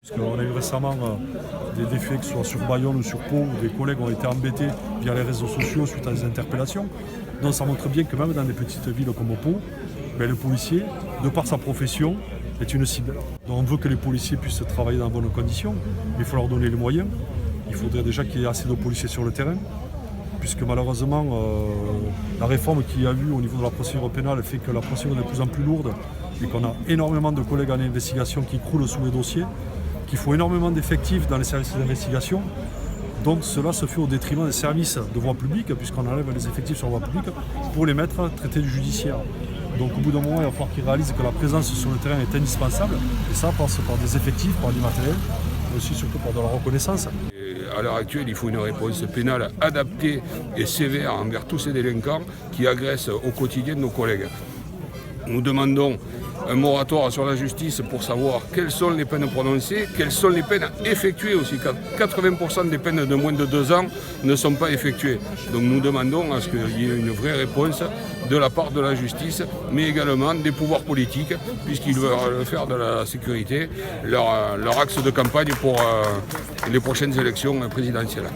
Parce qu'on a eu récemment des faits, que ce soit sur Bayonne ou sur Pau, où des collègues ont été embêtés via les réseaux sociaux suite à des interpellations. Donc ça montre bien que même dans des petites villes comme Pau, le policier, de par sa profession, est une cible. Donc on veut que les policiers puissent travailler dans de bonnes conditions, mais il faut leur donner les moyens. Il faudrait déjà qu'il y ait assez de policiers sur le terrain, puisque malheureusement, la réforme qu'il y a eu au niveau de la procédure pénale fait que la procédure est de plus en plus lourde et qu'on a énormément de collègues en investigation qui croulent sous les dossiers, qu'il faut énormément d'effectifs dans les services d'investigation. Donc cela se fait au détriment des services de voie publique, puisqu'on enlève les effectifs sur la voie publique pour les mettre à traiter du judiciaire. Donc au bout d'un moment, il va falloir qu'ils réalisent que la présence sur le terrain est indispensable, et ça passe par des effectifs, par du matériel, mais aussi surtout par de la reconnaissance. À l'heure actuelle, il faut une réponse pénale adaptée et sévère envers tous ces délinquants qui agressent au quotidien nos collègues. Nous demandons un moratoire sur la justice pour savoir quelles sont les peines prononcées, quelles sont les peines effectuées aussi. 80% des peines de moins de 2 ans ne sont pas effectuées. Donc nous demandons à ce qu'il y ait une vraie réponse de la part de la justice, mais également des pouvoirs politiques, puisqu'ils veulent faire de la sécurité leur axe de campagne pour les prochaines élections présidentielles.